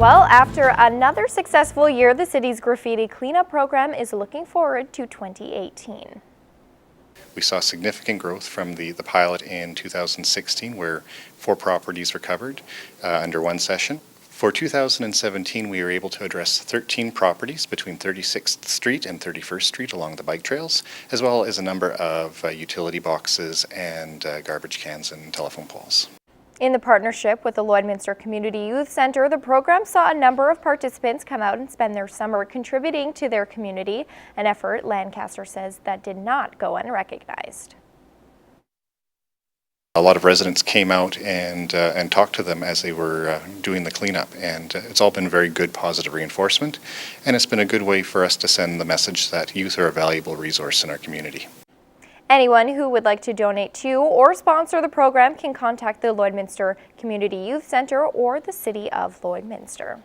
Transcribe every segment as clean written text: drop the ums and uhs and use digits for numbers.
Well, after another successful year, the city's Graffiti Cleanup program is looking forward to 2018. We saw significant growth from the pilot in 2016, where 4 properties were covered under one session. For 2017, we were able to address 13 properties between 36th Street and 31st Street along the bike trails, as well as a number of utility boxes and garbage cans and telephone poles. In the partnership with the Lloydminster Community Youth Centre, the program saw a number of participants come out and spend their summer contributing to their community, an effort Lancaster says that did not go unrecognized. A lot of residents came out and talked to them as they were doing the cleanup, and it's all been very good positive reinforcement, and it's been a good way for us to send the message that youth are a valuable resource in our community. Anyone who would like to donate to or sponsor the program can contact the Lloydminster Community Youth Centre or the City of Lloydminster.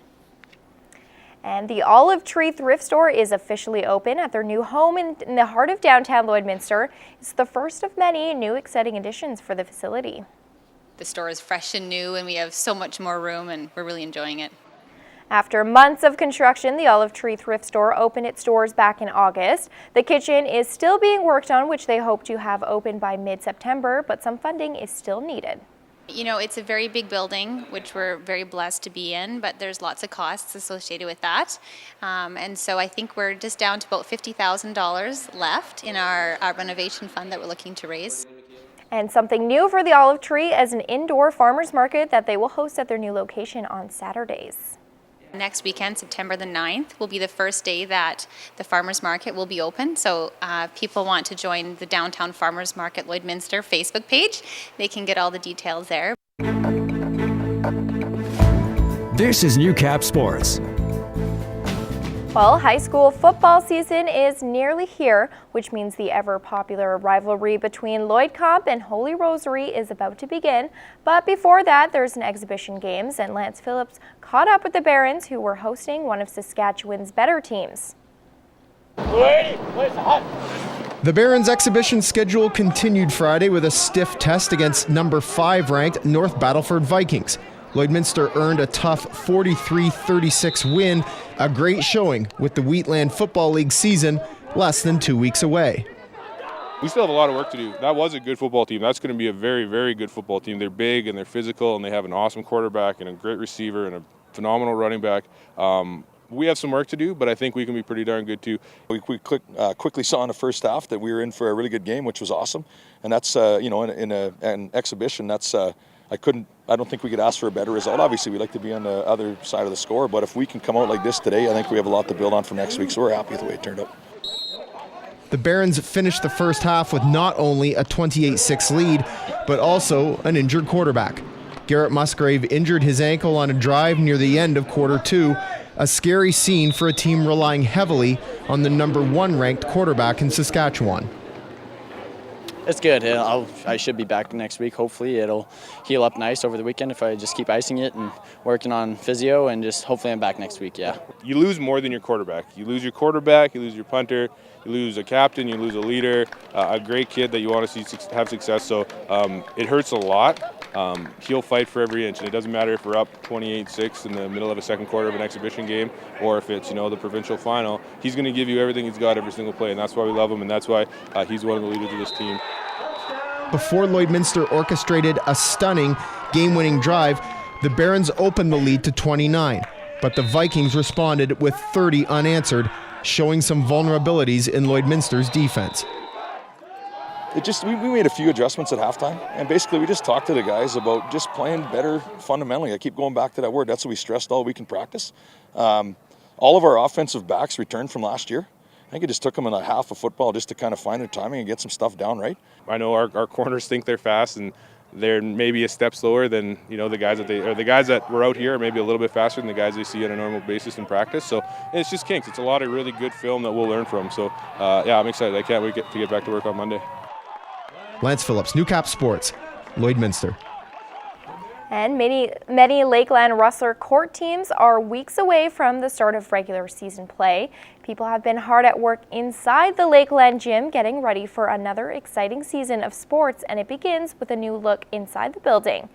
And the Olive Tree Thrift Store is officially open at their new home in the heart of downtown Lloydminster. It's the first of many new exciting additions for the facility. The store is fresh and new, and we have so much more room, and we're really enjoying it. After months of construction, the Olive Tree Thrift Store opened its doors back in August. The kitchen is still being worked on, which they hope to have open by mid-September, but some funding is still needed. You know, it's a very big building, which we're very blessed to be in, but there's lots of costs associated with that. And so I think we're just down to about $50,000 left in our renovation fund that we're looking to raise. And something new for the Olive Tree is an indoor farmers market that they will host at their new location on Saturdays. Next weekend, September the 9th, will be the first day that the farmers market will be open. So people want to join the Downtown Farmers Market Lloydminster Facebook page. They can get all the details there. This is Newcap Sports. Well, high school football season is nearly here, which means the ever-popular rivalry between Lloydcomp and Holy Rosary is about to begin. But before that, there's an exhibition games, and Lance Phillips caught up with the Barons, who were hosting one of Saskatchewan's better teams. The Barons' exhibition schedule continued Friday with a stiff test against number 5 ranked North Battleford Vikings. Lloydminster earned a tough 43-36 win, a great showing with the Wheatland Football League season less than 2 weeks away. We still have a lot of work to do. That was a good football team. That's going to be a very, very good football team. They're big and they're physical, and they have an awesome quarterback and a great receiver and a phenomenal running back. We have some work to do, but I think we can be pretty darn good too. We quickly saw in the first half that we were in for a really good game, which was awesome. And that's, in an exhibition, that's I don't think we could ask for a better result. Obviously, we like to be on the other side of the score, but if we can come out like this today, I think we have a lot to build on for next week, so we're happy with the way it turned out. The Barons finished the first half with not only a 28-6 lead, but also an injured quarterback. Garrett Musgrave injured his ankle on a drive near the end of quarter 2, a scary scene for a team relying heavily on the number 1 ranked quarterback in Saskatchewan. It's good. I should be back next week. Hopefully it'll heal up nice over the weekend if I just keep icing it and working on physio, and just hopefully I'm back next week, yeah. You lose more than your quarterback. You lose your quarterback, you lose your punter, you lose a captain, you lose a leader, a great kid that you want to see have success. So it hurts a lot. He'll fight for every inch, and it doesn't matter if we're up 28-6 in the middle of a second quarter of an exhibition game, or if it's the provincial final. He's going to give you everything he's got every single play, and that's why we love him, and that's why he's one of the leaders of this team. Before Lloydminster orchestrated a stunning game-winning drive, the Barons opened the lead to 29, but the Vikings responded with 30 unanswered, showing some vulnerabilities in Lloydminster's defense. We made a few adjustments at halftime, and basically we just talked to the guys about just playing better fundamentally. I keep going back to that word. That's what we stressed all week in practice. All of our offensive backs returned from last year. I think it just took them in a half of football just to kind of find their timing and get some stuff down right. I know our corners think they're fast, and they're maybe a step slower than the guys that were out here are maybe a little bit faster than the guys they see on a normal basis in practice. So it's just kinks. It's a lot of really good film that we'll learn from. So I'm excited. I can't wait to get back to work on Monday. Lance Phillips, Newcap Sports, Lloydminster. And many Lakeland Rustler court teams are weeks away from the start of regular season play. People have been hard at work inside the Lakeland gym getting ready for another exciting season of sports, and it begins with a new look inside the building.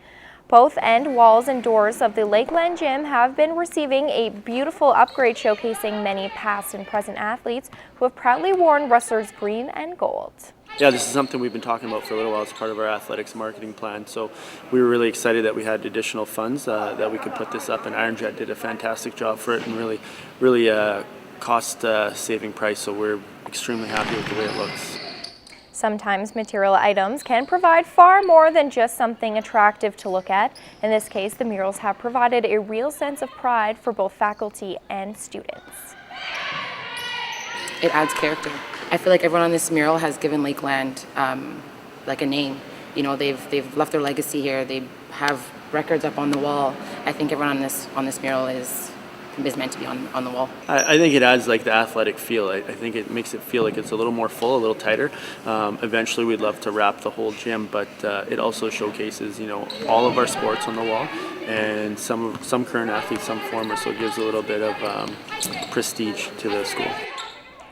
Both end walls and doors of the Lakeland Gym have been receiving a beautiful upgrade showcasing many past and present athletes who have proudly worn Rustler's green and gold. Yeah, this is something we've been talking about for a little while as part of our athletics marketing plan. So we were really excited that we had additional funds that we could put this up, and Iron Jet did a fantastic job for it and really cost-saving price. So we're extremely happy with the way it looks. Sometimes material items can provide far more than just something attractive to look at. In this case, the murals have provided a real sense of pride for both faculty and students. It adds character. I feel like everyone on this mural has given Lakeland like a name. You know, they've left their legacy here. They have records up on the wall. I think everyone on this mural is meant to be on the wall. I think it adds like the athletic feel. I think it makes it feel like it's a little more full, a little tighter. Eventually we'd love to wrap the whole gym, but it also showcases, you know, all of our sports on the wall and some current athletes, some former, so it gives a little bit of prestige to the school.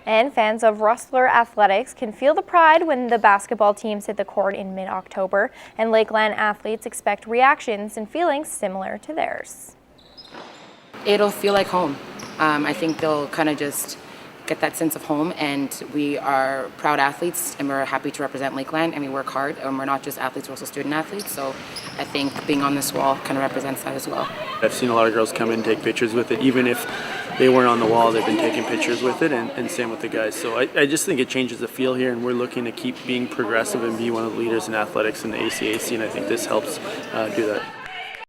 And fans of Rustler athletics can feel the pride when the basketball teams hit the court in mid-October, and Lakeland athletes expect reactions and feelings similar to theirs. It'll feel like home. I think they'll kind of just get that sense of home, and we are proud athletes and we're happy to represent Lakeland, and we work hard, and we're not just athletes, we're also student athletes, so I think being on this wall kind of represents that as well. I've seen a lot of girls come in and take pictures with it. Even if they weren't on the wall, they've been taking pictures with it, and same with the guys. So I just think it changes the feel here, and we're looking to keep being progressive and be one of the leaders in athletics in the ACAC, and I think this helps do that.